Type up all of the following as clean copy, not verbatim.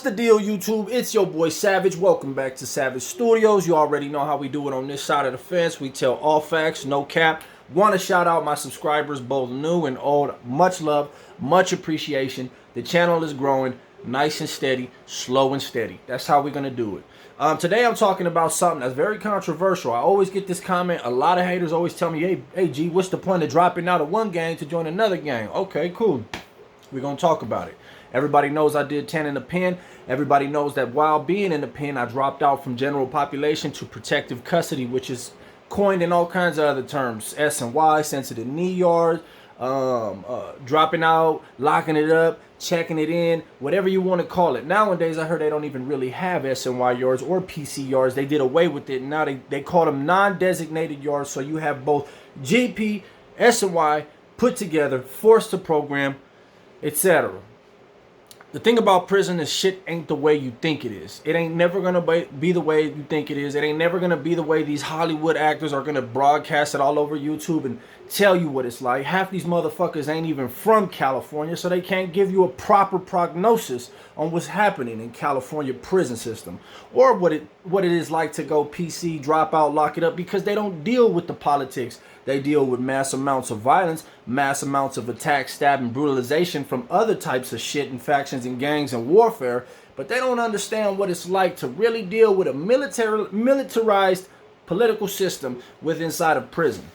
the deal, YouTube? It's your boy Savage. Welcome back to Savage Studios. You already know how we do it on this side of the fence. We tell all facts, no cap. Want to shout out my subscribers, both new and old. Much love, much appreciation. The channel is growing nice and steady, slow and steady. That's how we're going to do it. Today I'm talking about something that's very controversial. I always get this comment. A lot of haters always tell me, hey G, what's the point of dropping out of one gang to join another gang? Okay, cool. We're going to talk about it. Everybody knows I did 10 in the pen. Everybody knows that while being in the pen, I dropped out from general population to protective custody, which is coined in all kinds of other terms. S&Y, sensitive knee yard, dropping out, locking it up, checking it in, whatever you want to call it. Nowadays, I heard they don't even really have S&Y yards or PC yards. They did away with it. Now they call them non-designated yards. So you have both GP, S&Y put together, forced to program, etc. The thing about prison is shit ain't the way you think it is. It ain't never gonna be the way you think it is. It ain't never gonna be the way these Hollywood actors are gonna broadcast it all over YouTube and tell you what it's like. Half these motherfuckers ain't even from California, so they can't give you a proper prognosis on what's happening in California prison system or what it is like to go PC, drop out, lock it up, because they don't deal with the politics. They deal with mass amounts of violence, mass amounts of attack, stabbing, brutalization from other types of shit and factions and gangs and warfare, but they don't understand what it's like to really deal with a militarized political system within inside of prison.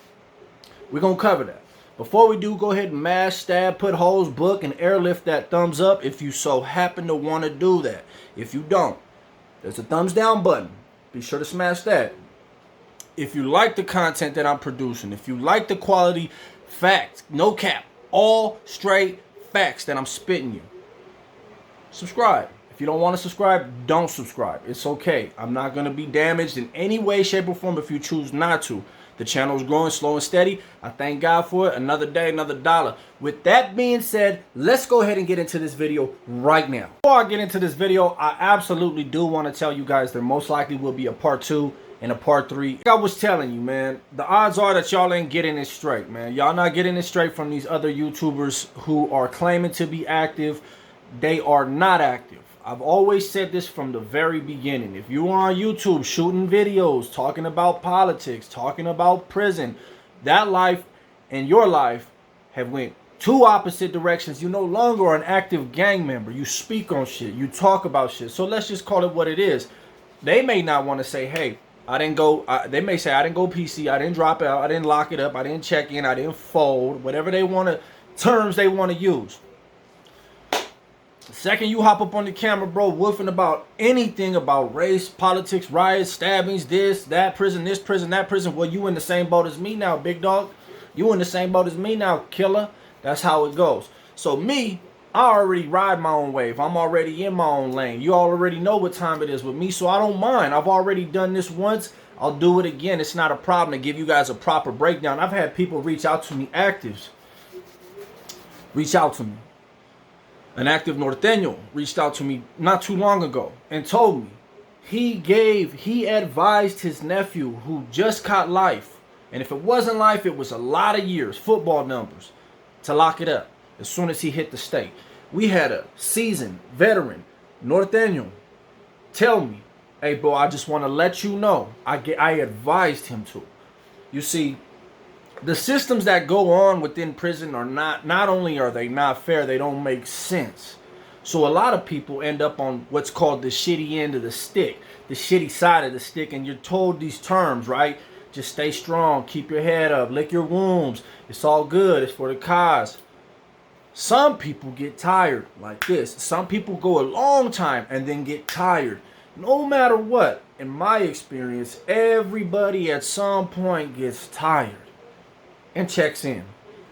We're going to cover that. Before we do, go ahead and mash, stab, put holes, book, and airlift that thumbs up if you so happen to want to do that. If you don't, there's a thumbs down button. Be sure to smash that. If you like the content that I'm producing, if you like the quality facts, no cap, all straight facts that I'm spitting you, subscribe. If you don't want to subscribe, don't subscribe. It's okay. I'm not going to be damaged in any way, shape, or form if you choose not to. The channel is growing slow and steady. I thank God for it. Another day, another dollar. With that being said, let's go ahead and get into this video right now. Before I get into this video, I absolutely do want to tell you guys there most likely will be a part 2 and a part 3. Like I was telling you, man, the odds are that y'all ain't getting it straight, man. Y'all not getting it straight from these other YouTubers who are claiming to be active. They are not active. I've always said this from the very beginning. If you are on YouTube shooting videos, talking about politics, talking about prison, that life and your life have went two opposite directions. You're no longer an active gang member. You speak on shit. You talk about shit. So let's just call it what it is. They may not want to say, hey, I didn't go, they may say, I didn't go PC, I didn't drop out, I didn't lock it up, I didn't check in, I didn't fold, whatever they want to, terms they want to use. The second you hop up on the camera, bro, woofing about anything about race, politics, riots, stabbings, this, that prison, that prison, well, you in the same boat as me now, big dog. You in the same boat as me now, killer. That's how it goes. So me, I already ride my own wave. I'm already in my own lane. You already know what time it is with me, so I don't mind. I've already done this once. I'll do it again. It's not a problem to give you guys a proper breakdown. I've had people reach out to me, actives. Reach out to me. An active Norteño reached out to me not too long ago and told me he advised his nephew who just caught life, and if it wasn't life, it was a lot of years, football numbers, to lock it up as soon as he hit the state. We had a seasoned veteran, Norteño, tell me, hey bro, I just want to let you know, I advised him to. You see, the systems that go on within prison are not only are they not fair, they don't make sense. So a lot of people end up on what's called the shitty end of the stick, the shitty side of the stick, and you're told these terms, right? Just stay strong, keep your head up, lick your wounds, it's all good, it's for the cause. Some people get tired like this. Some people go a long time and then get tired. No matter what, in my experience, everybody at some point gets tired and checks in.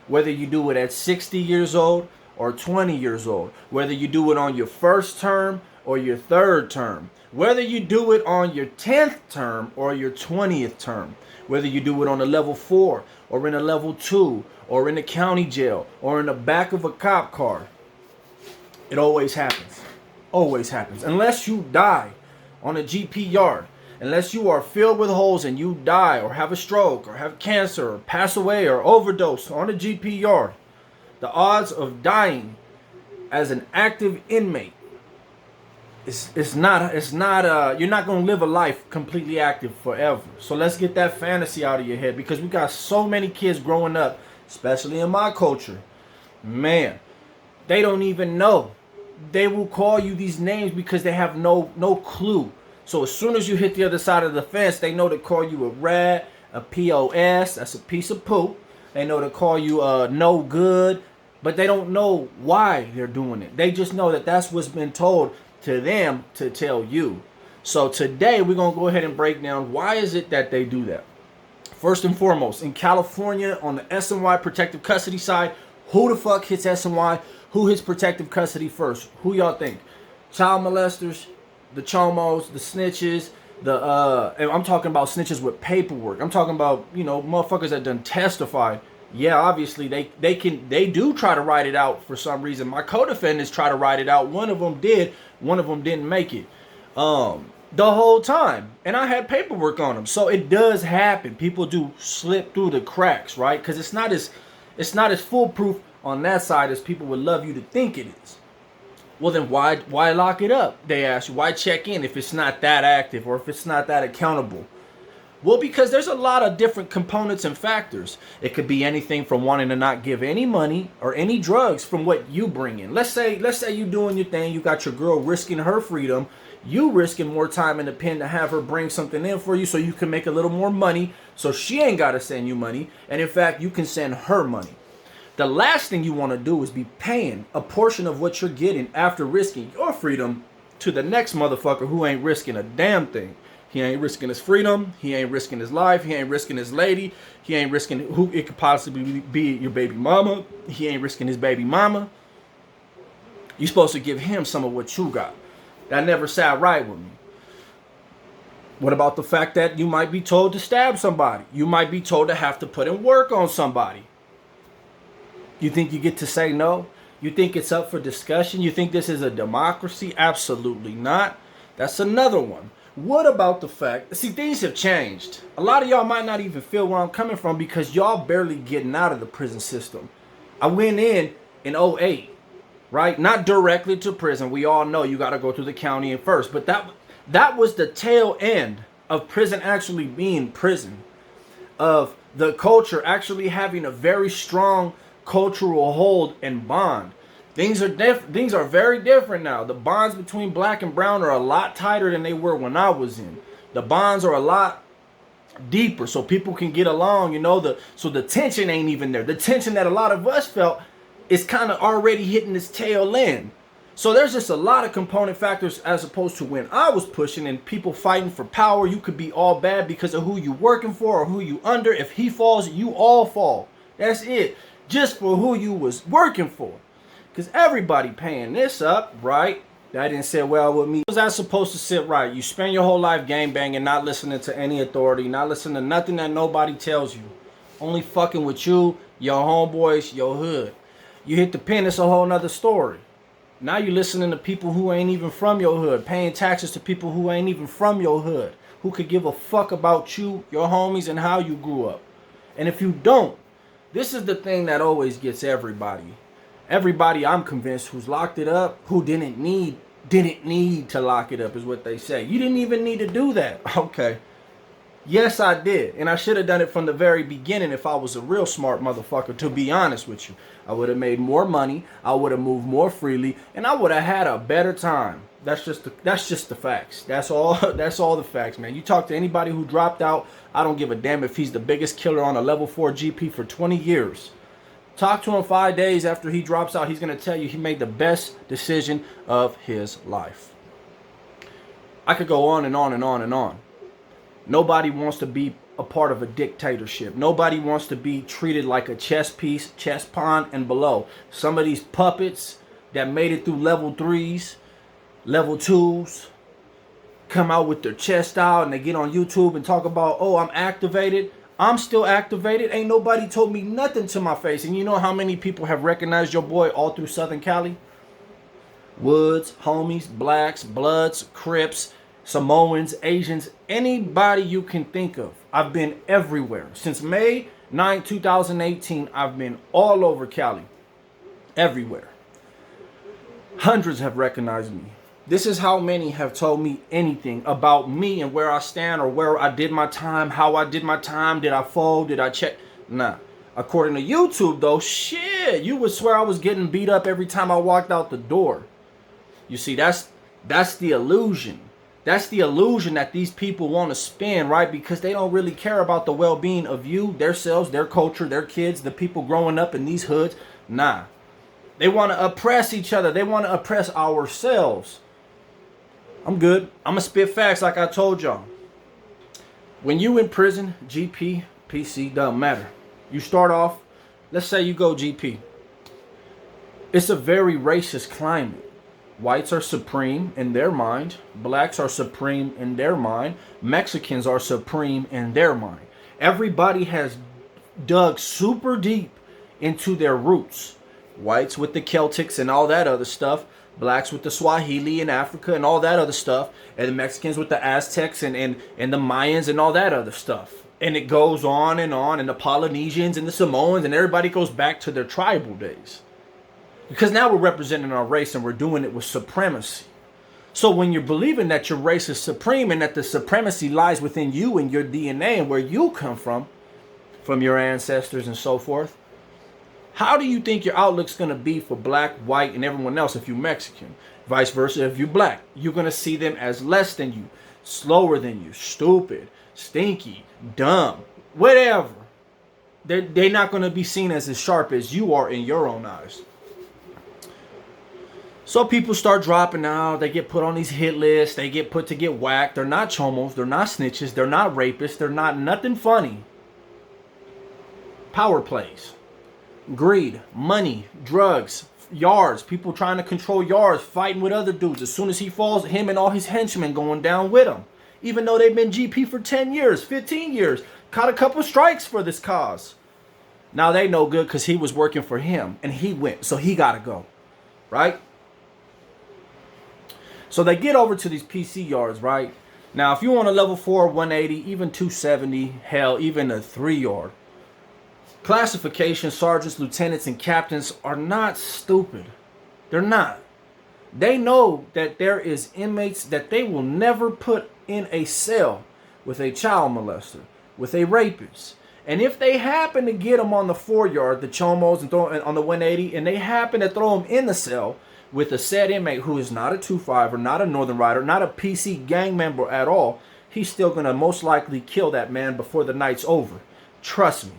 Whether you do it at 60 years old or 20 years old. Whether you do it on your first term or your third term. Whether you do it on your 10th term or your 20th term. Whether you do it on a level 4 or in a level 2 or in a county jail or in the back of a cop car. It always happens. Always happens. Unless you die on a GP yard. Unless you are filled with holes and you die or have a stroke or have cancer or pass away or overdose on a GP yard, the odds of dying as an active inmate it's not you're not gonna live a life completely active forever. So let's get that fantasy out of your head, because we got so many kids growing up, especially in my culture. Man, they don't even know. They will call you these names because they have no clue. So as soon as you hit the other side of the fence, they know to call you a rat, a POS, that's a piece of poop. They know to call you no good, but they don't know why they're doing it. They just know that that's what's been told to them to tell you. So today we're going to go ahead and break down why is it that they do that. First and foremost, in California on the SNY protective custody side, who the fuck hits SNY? Who hits protective custody first? Who y'all think? Child molesters, the chomos, the snitches, and I'm talking about snitches with paperwork. I'm talking about, motherfuckers that done testified. Yeah, obviously they do try to write it out for some reason. My co-defendants try to write it out. One of them did. One of them didn't make it. The whole time, and I had paperwork on them. So it does happen. People do slip through the cracks, right? Because it's not as foolproof on that side as people would love you to think it is. Well, then why lock it up? They ask you. Why check in if it's not that active or if it's not that accountable? Well, because there's a lot of different components and factors. It could be anything from wanting to not give any money or any drugs from what you bring in. Let's say you doing your thing. You got your girl risking her freedom. You risking more time in the pen to have her bring something in for you so you can make a little more money. So she ain't got to send you money. And in fact, you can send her money. The last thing you want to do is be paying a portion of what you're getting after risking your freedom to the next motherfucker who ain't risking a damn thing. He ain't risking his freedom. He ain't risking his life. He ain't risking his lady. He ain't risking who it could possibly be, your baby mama. He ain't risking his baby mama. You're supposed to give him some of what you got. That never sat right with me. What about the fact that you might be told to stab somebody? You might be told to have to put in work on somebody. You think you get to say no? You think it's up for discussion? You think this is a democracy? Absolutely not. That's another one. What about the fact, see, things have changed. A lot of y'all might not even feel where I'm coming from because y'all barely getting out of the prison system. I went in '08, right? Not directly to prison. We all know you got to go through the county in first. But that was the tail end of prison actually being prison. Of the culture actually having a very strong cultural hold and bond. Things are very different now. The bonds between black and brown are a lot tighter than they were when I was in. The bonds are a lot deeper so people can get along, so the tension ain't even there. The tension that a lot of us felt is kind of already hitting its tail end. So there's just a lot of component factors as opposed to when I was pushing and people fighting for power. You could be all bad because of who you working for or who you under. If he falls, you all fall. That's it. Just for who you was working for. Because everybody paying this up, right? That didn't sit well with me. How was that supposed to sit right? You spend your whole life gang banging, not listening to any authority, not listening to nothing that nobody tells you. Only fucking with you, your homeboys, your hood. You hit the pen, it's a whole nother story. Now you listening to people who ain't even from your hood, paying taxes to people who ain't even from your hood, who could give a fuck about you, your homies, and how you grew up. And if you don't, this is the thing that always gets everybody. Everybody, I'm convinced, who's locked it up, who didn't need to lock it up is what they say. You didn't even need to do that. Okay. Yes, I did. And I should have done it from the very beginning if I was a real smart motherfucker, to be honest with you. I would have made more money. I would have moved more freely. And I would have had a better time. That's just the facts. That's all the facts, man. You talk to anybody who dropped out, I don't give a damn if he's the biggest killer on a level 4 GP for 20 years. Talk to him 5 days after he drops out. He's going to tell you he made the best decision of his life. I could go on and on and on and on. Nobody wants to be a part of a dictatorship. Nobody wants to be treated like a chess piece, chess pawn, and below. Some of these puppets that made it through level 3s, level 2s, come out with their chest out and they get on YouTube and talk about, oh, I'm activated. I'm still activated. Ain't nobody told me nothing to my face. And you know how many people have recognized your boy all through Southern Cali? Woods, homies, blacks, bloods, Crips, Samoans, Asians, anybody you can think of. I've been everywhere. Since May 9, 2018, I've been all over Cali. Everywhere. Hundreds have recognized me. This is how many have told me anything about me and where I stand or where I did my time, how I did my time, did I fold, did I check? Nah. According to YouTube, though, shit, you would swear I was getting beat up every time I walked out the door. You see, that's the illusion. That's the illusion that these people want to spin, right? Because they don't really care about the well-being of you, themselves, their culture, their kids, the people growing up in these hoods. Nah. They want to oppress each other. They want to oppress ourselves. I'm good. I'm going to spit facts like I told y'all. When you in prison, GP, PC, doesn't matter. You start off, let's say you go GP. It's a very racist climate. Whites are supreme in their mind. Blacks are supreme in their mind. Mexicans are supreme in their mind. Everybody has dug super deep into their roots. Whites with the Celtics and all that other stuff. Blacks with the Swahili in Africa and all that other stuff. And the Mexicans with the Aztecs and the Mayans and all that other stuff. And it goes on. And the Polynesians and the Samoans and everybody goes back to their tribal days. Because now we're representing our race and we're doing it with supremacy. So when you're believing that your race is supreme and that the supremacy lies within you and your DNA and where you come from your ancestors and so forth, how do you think your outlook's going to be for black, white, and everyone else if you're Mexican? Vice versa, if you're black, you're going to see them as less than you, slower than you, stupid, stinky, dumb, whatever. They're not going to be seen as sharp as you are in your own eyes. So people start dropping out. They get put on these hit lists. They get put to get whacked. They're not chomos. They're not snitches. They're not rapists. They're not nothing funny. Power plays. Greed. Money. Drugs. Yards. People trying to control yards. Fighting with other dudes. As soon as he falls, him and all his henchmen going down with him. Even though they've been GP for 10 years, 15 years. Caught a couple strikes for this cause. Now they know good because he was working for him. And he went. So he got to go. Right? So they get over to these PC yards, right? Now, if you want a level 4, 180, even 270, hell, even a 3 yard, classification sergeants, lieutenants, and captains are not stupid. They're not. They know that there is inmates that they will never put in a cell with a child molester, with a rapist. And if they happen to get them on the 4 yard, the chomos, and throw on the 180, and they happen to throw them in the cell with a said inmate who is not a 2-5 or not a Northern Rider, not a PC gang member at all, he's still going to most likely kill that man before the night's over. Trust me.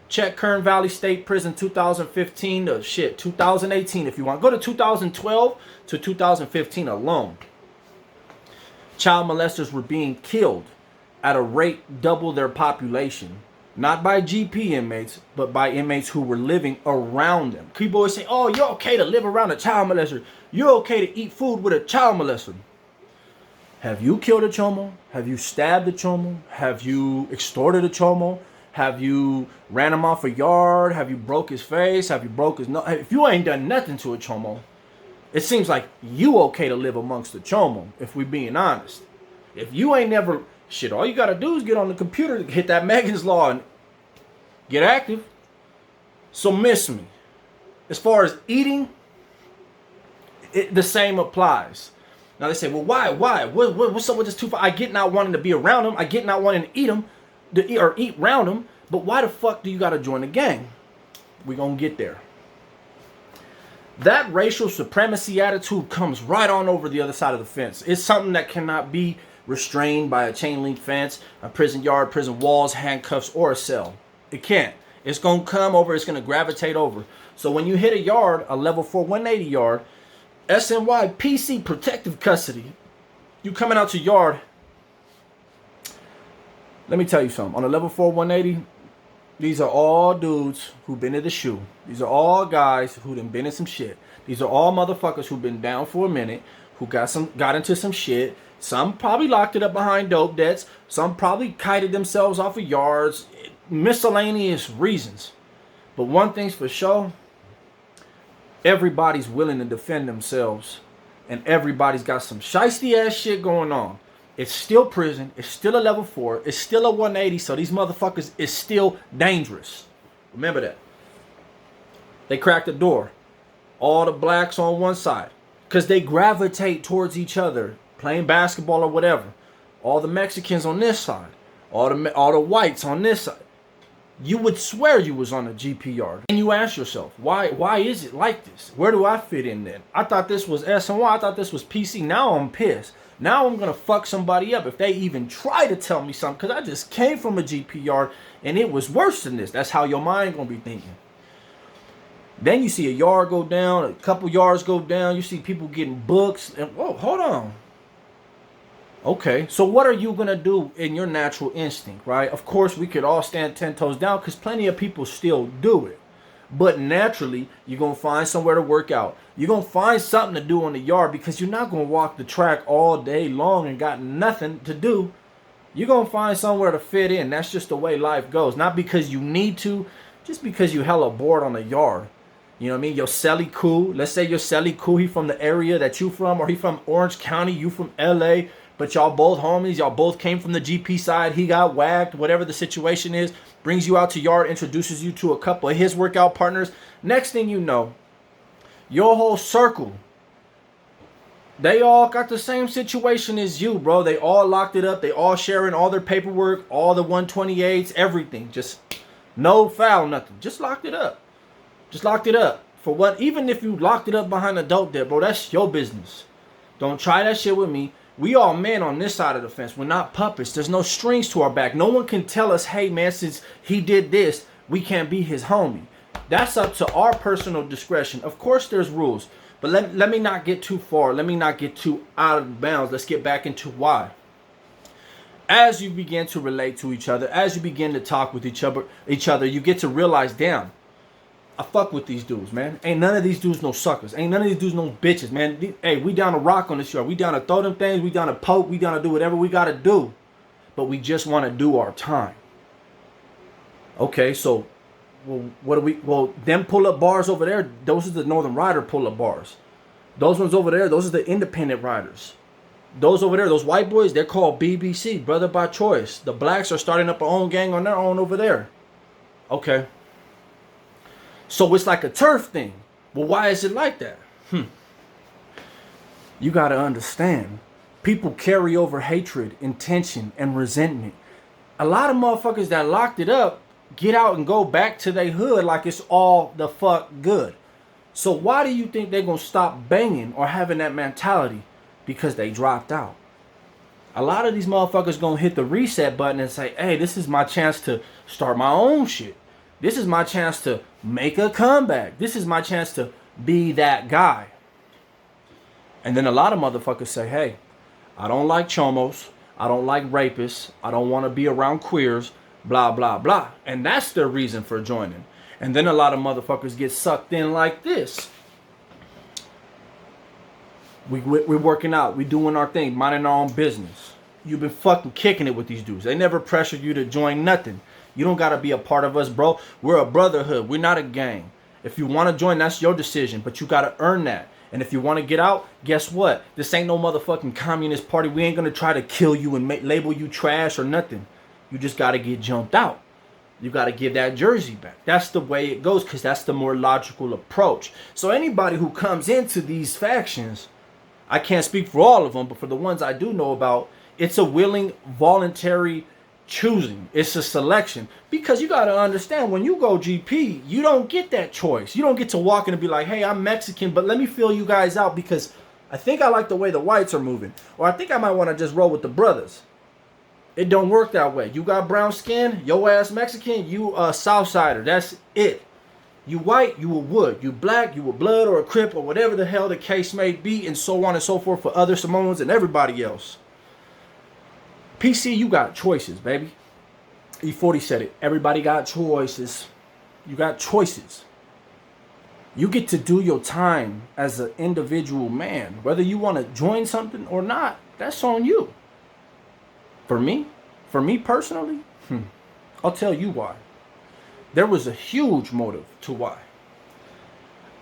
Check Kern Valley State Prison 2015 to 2018 if you want. Go to 2012 to 2015 alone. Child molesters were being killed at a rate double their population. Not by GP inmates, but by inmates who were living around them. People always say, oh, you're okay to live around a child molester. You're okay to eat food with a child molester. Have you killed a chomo? Have you stabbed a chomo? Have you extorted a chomo? Have you ran him off a yard? Have you broke his face? Have you broke his nose? If you ain't done nothing to a chomo, it seems like you okay to live amongst the chomo, if we being honest. If you ain't never... Shit, all you got to do is get on the computer, hit that Megan's Law, and get active. So miss me. As far as eating, the same applies. Now they say, well, why? What's up with this 2-5? I get not wanting to be around them. I get not wanting to eat them, or eat around them. But why the fuck do you got to join the gang? We gonna get there. That racial supremacy attitude comes right on over the other side of the fence. It's something that cannot be restrained by a chain link fence, a prison yard, prison walls, handcuffs, or a cell. It can't. It's going to come over. It's going to gravitate over. So when you hit a yard, a level 4 180 yard, SNY PC protective custody, you coming out to yard. Let me tell you something. On a level 4 180, these are all dudes who've been in the shoe. These are all guys who done been in some shit. These are all motherfuckers who've been down for a minute, who got into some shit. Some probably locked it up behind dope debts. Some probably kited themselves off of yards. Miscellaneous reasons. But one thing's for sure. Everybody's willing to defend themselves. And everybody's got some shiesty ass shit going on. It's still prison. It's still a level 4. It's still a 180. So these motherfuckers is still dangerous. Remember that. They cracked the door. All the blacks on one side. because they gravitate towards each other, playing basketball or whatever. All the Mexicans on this side, all the whites on this side. You would swear you was on a GP yard. And you ask yourself, why is it like this? Where do I fit in then? I thought this was SNY. I thought this was PC. Now I'm pissed. Now I'm going to fuck somebody up if they even try to tell me something. Because I just came from a GP yard and it was worse than this. That's how your mind going to be thinking. Then you see a yard go down, a couple yards go down. You see people getting books. And whoa, hold on. Okay, so what are you going to do in your natural instinct, right? Of course, we could all stand 10 toes down because plenty of people still do it. But naturally, you're going to find somewhere to work out. You're going to find something to do on the yard because you're not going to walk the track all day long and got nothing to do. You're going to find somewhere to fit in. That's just the way life goes. Not because you need to, just because you hella bored on the yard. You know what I mean? Your celly cool. Let's say your celly cool. He from the area that you from, or he from Orange County, you from LA. But y'all both homies, y'all both came from the GP side. He got whacked, whatever the situation is. Brings you out to yard, introduces you to a couple of his workout partners. Next thing you know, your whole circle, they all got the same situation as you, bro. They all locked it up. They all sharing all their paperwork, all the 128s, everything. Just no foul, nothing. Just locked it up. Just locked it up. For what? Even if you locked it up behind a dope there, bro, that's your business. Don't try that shit with me. We all men on this side of the fence. We're not puppets. There's no strings to our back. No one can tell us, hey, man, since he did this, we can't be his homie. That's up to our personal discretion. Of course, there's rules. But let me not get too far. Let me not get too out of bounds. Let's get back into why. As you begin to relate to each other, as you begin to talk with each other, you get to realize, damn, I fuck with these dudes, man. Ain't none of these dudes no suckers. Ain't none of these dudes no bitches, man. Hey, we down to rock on this yard. We down to throw them things. We down to poke. We down to do whatever we got to do. But we just want to do our time. Okay, so well, what do we... Well, them pull-up bars over there, those are the Northern Rider pull-up bars. Those ones over there, those are the independent riders. Those over there, those white boys, they're called BBC, brother by choice. The blacks are starting up their own gang on their own over there. Okay. So it's like a turf thing. Well, why is it like that? You got to understand. People carry over hatred, intention, and resentment. A lot of motherfuckers that locked it up get out and go back to their hood like it's all the fuck good. So why do you think they're going to stop banging or having that mentality? Because they dropped out. A lot of these motherfuckers going to hit the reset button and say, hey, this is my chance to start my own shit. This is my chance to make a comeback. This is my chance to be that guy. And then a lot of motherfuckers say, hey, I don't like chomos. I don't like rapists. I don't want to be around queers. Blah, blah, blah. And that's their reason for joining. And then a lot of motherfuckers get sucked in like this. We're working out. We're doing our thing. Minding our own business. You've been fucking kicking it with these dudes. They never pressured you to join nothing. You don't got to be a part of us, bro. We're a brotherhood. We're not a gang. If you want to join, that's your decision. But you got to earn that. And if you want to get out, guess what? This ain't no motherfucking communist party. We ain't going to try to kill you and label you trash or nothing. You just got to get jumped out. You got to give that jersey back. That's the way it goes because that's the more logical approach. So anybody who comes into these factions, I can't speak for all of them, but for the ones I do know about, it's a willing, voluntary choosing. It's a selection. Because you got to understand, when you go GP, you don't get that choice. You don't get to walk in and be like, hey, I'm Mexican, but let me fill you guys out because I think I like the way the whites are moving. Or I think I might want to just roll with the brothers. It don't work that way. You got brown skin, your ass Mexican, you a Southsider. That's it. You white, you a Wood. You black, you a Blood or a Crip or whatever the hell the case may be, and so on and so forth for other Samoans and everybody else. PC, you got choices, baby. E40 said it. Everybody got choices. You got choices. You get to do your time as an individual man. Whether you want to join something or not, that's on you. For me personally, I'll tell you why. There was a huge motive to why.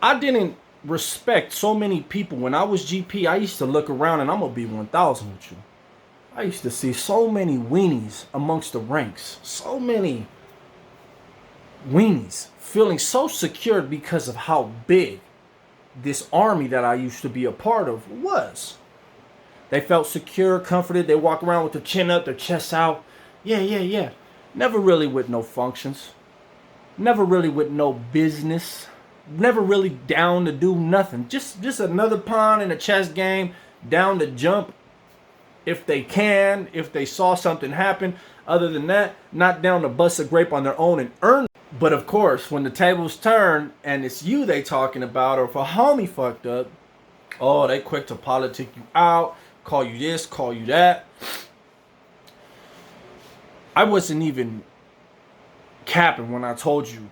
I didn't respect so many people. When I was GP, I used to look around, and I'm going to be 1,000 with you. I used to see so many weenies amongst the ranks. So many weenies feeling so secure because of how big this army that I used to be a part of was. They felt secure, comforted. They walk around with their chin up, their chest out. Yeah, yeah, yeah. Never really with no functions. Never really with no business. Never really down to do nothing. Just another pawn in a chess game. Down to jump if they can, if they saw something happen. Other than that, not down to bust a grape on their own and earn. But of course, when the tables turn and it's you they talking about, or if a homie fucked up, oh, they quick to politic you out, call you this, call you that. I wasn't even capping when I told you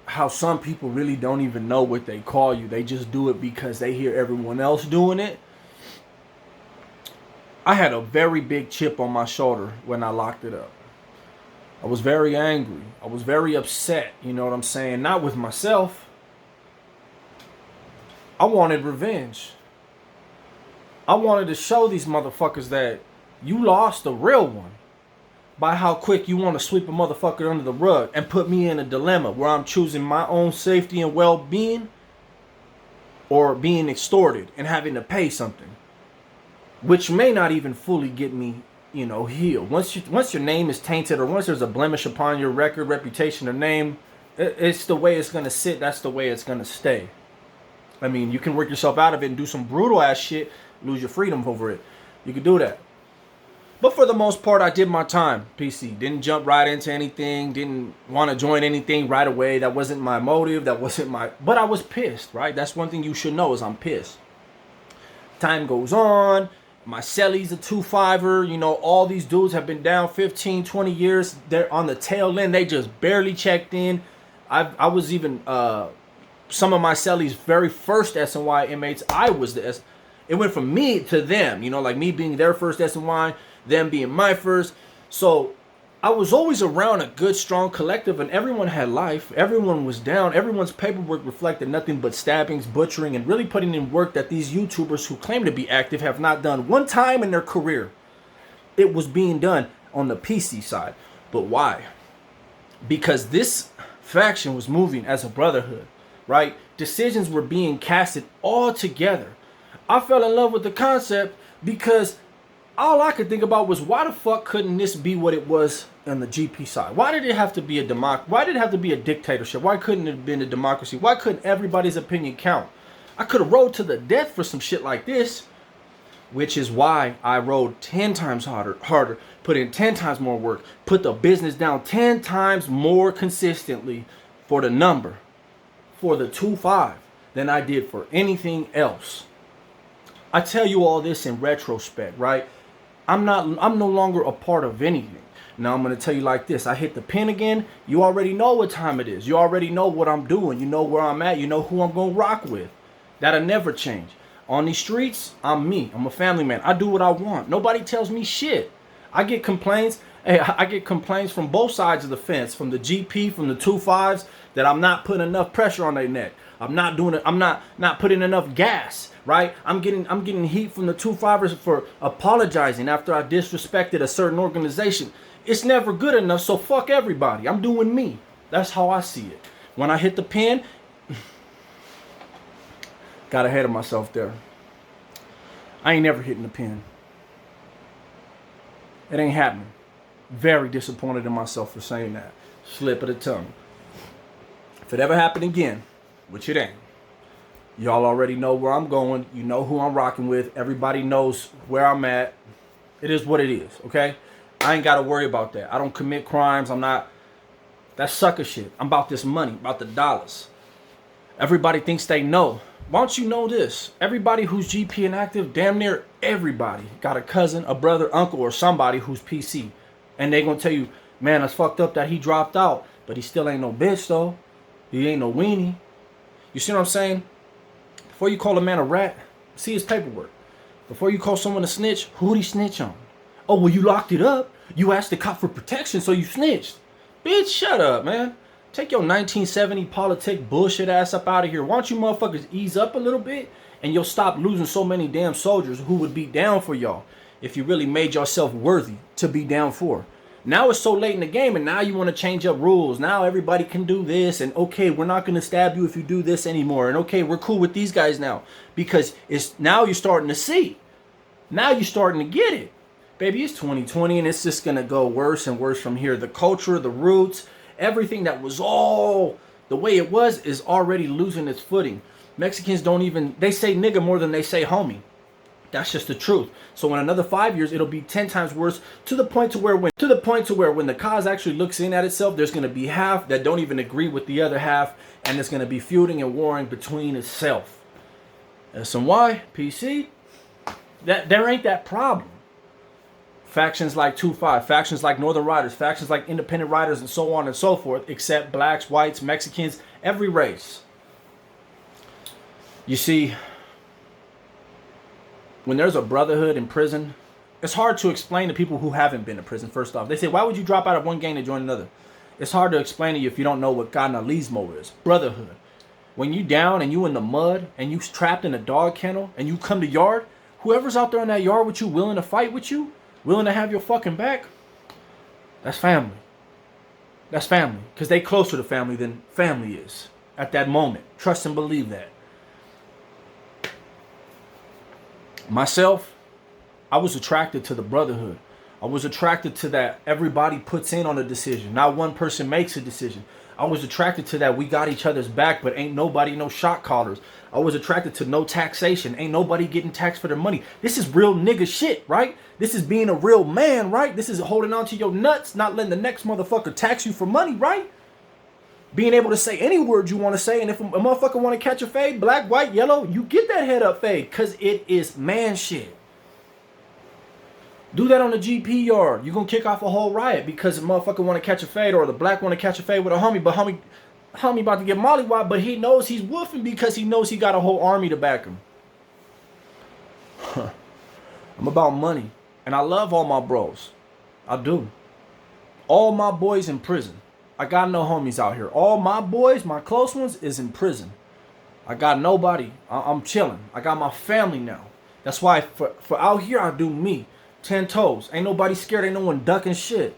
how some people really don't even know what they call you. They just do it because they hear everyone else doing it. I had a very big chip on my shoulder when I locked it up. I was very angry. I was very upset. You know what I'm saying? Not with myself. I wanted revenge. I wanted to show these motherfuckers that you lost a real one by how quick you want to sweep a motherfucker under the rug and put me in a dilemma where I'm choosing my own safety and well-being or being extorted and having to pay something, which may not even fully get me, you know, healed. Once your name is tainted, or once there's a blemish upon your record, reputation, or name, it's the way it's gonna sit. That's the way it's gonna stay. I mean, you can work yourself out of it and do some brutal ass shit, lose your freedom over it. You can do that. But for the most part, I did my time, PC. Didn't jump right into anything. Didn't want to join anything right away. That wasn't my motive. That wasn't my... But I was pissed, right? That's one thing you should know is I'm pissed. Time goes on. My celly's a 2-5er. You know, all these dudes have been down 15, 20 years. They're on the tail end. They just barely checked in. I was even... some of my celly's very first S&Y inmates, I was the S... It went from me to them. You know, like me being their first S&Y, them being my first. So I was always around a good, strong collective, and everyone had life. Everyone was down. Everyone's paperwork reflected nothing but stabbings, butchering, and really putting in work that these YouTubers who claim to be active have not done one time in their career. It was being done on the PC side. But why? Because this faction was moving as a brotherhood, right? Decisions were being casted all together. I fell in love with the concept because all I could think about was, why the fuck couldn't this be what it was on the GP side? Why did it have to be a Why did it have to be a dictatorship? Why couldn't it have been a democracy? Why couldn't everybody's opinion count? I could have rode to the death for some shit like this, which is why I rode 10 times harder, put in 10 times more work, put the business down 10 times more consistently for the number, for the 2-5, than I did for anything else. I tell you all this in retrospect, right? I'm no longer a part of anything. Now I'm going to tell you like this. I hit the pin again. You already know what time it is. You already know what I'm doing. You know where I'm at. You know who I'm going to rock with. That'll never change. On these streets, I'm me. I'm a family man. I do what I want. Nobody tells me shit. I get complaints. Hey, I get complaints from both sides of the fence, from the GP, from the 2-5s, that I'm not putting enough pressure on their neck. I'm not doing it. I'm not putting enough gas, right? I'm getting heat from the 2-5ers for apologizing after I disrespected a certain organization. It's never good enough, so fuck everybody. I'm doing me. That's how I see it. When I hit the pin, got ahead of myself there. I ain't never hitting the pin. It ain't happening. Very disappointed in myself for saying that. Slip of the tongue. If it ever happened again, which it ain't, y'all already know where I'm going. You know who I'm rocking with. Everybody knows where I'm at. It is what it is, okay? I ain't got to worry about that. I don't commit crimes. I'm not... That's sucker shit. I'm about this money, about the dollars. Everybody thinks they know. Why don't you know this? Everybody who's GP and active, damn near everybody, got a cousin, a brother, uncle, or somebody who's PC. And they gonna tell you, man, it's fucked up that he dropped out, but he still ain't no bitch, though. He ain't no weenie. You see what I'm saying? Before you call a man a rat, see his paperwork. Before you call someone a snitch, who'd he snitch on? Oh, well, you locked it up. You asked the cop for protection, so you snitched. Bitch, shut up, man. Take your 1970 politic bullshit ass up out of here. Why don't you motherfuckers ease up a little bit, and you'll stop losing so many damn soldiers who would be down for y'all if you really made yourself worthy to be down for. Now it's so late in the game, and now you want to change up rules. Now everybody can do this, and okay, we're not going to stab you if you do this anymore. And okay, we're cool with these guys now, because it's now you're starting to see. Now you're starting to get it. Baby, it's 2020, and it's just going to go worse and worse from here. The culture, the roots, everything that was all the way it was is already losing its footing. Mexicans don't even, they say nigga more than they say homie. That's just the truth. So in another 5 years, it'll be 10 times worse, to the point to where when the cause actually looks in at itself, there's going to be half that don't even agree with the other half, and it's going to be feuding and warring between itself. SNY, PC, that there ain't that problem. Factions like 2-5, factions like Northern Riders, factions like Independent Riders, and so on and so forth, except blacks, whites, Mexicans, every race. You see, when there's a brotherhood in prison, it's hard to explain to people who haven't been to prison. First off, they say, why would you drop out of one gang to join another? It's hard to explain to you if you don't know what Carnalismo is. Brotherhood. When you down and you in the mud and you trapped in a dog kennel and you come to yard, whoever's out there in that yard with you, willing to fight with you, willing to have your fucking back, that's family. That's family. Because they closer to family than family is at that moment. Trust and believe that. Myself, I was attracted to the brotherhood. I was attracted to that everybody puts in on a decision. Not one person makes a decision. I was attracted to that we got each other's back, but ain't nobody no shot callers. I was attracted to no taxation. Ain't nobody getting taxed for their money. This is real nigga shit, right? This is being a real man, right? This is holding on to your nuts, not letting the next motherfucker tax you for money, right? Being able to say any word you want to say, and if a motherfucker want to catch a fade, black, white, yellow, you get that head up fade, because it is man shit. Do that on the GP yard. You're going to kick off a whole riot because a motherfucker want to catch a fade, or the black want to catch a fade with a homie, but homie about to get mollywopped, but he knows he's woofing because he knows he got a whole army to back him. I'm about money, and I love all my bros. I do. All my boys in prison. I got no homies out here. All my boys, my close ones, is in prison. I got nobody. I'm chilling. I got my family now. That's why for out here, I do me. 10 toes. Ain't nobody scared. Ain't no one ducking shit.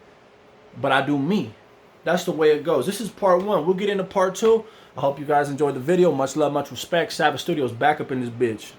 But I do me. That's the way it goes. This is part 1. We'll get into part 2. I hope you guys enjoyed the video. Much love, much respect. Savage Studios back up in this bitch.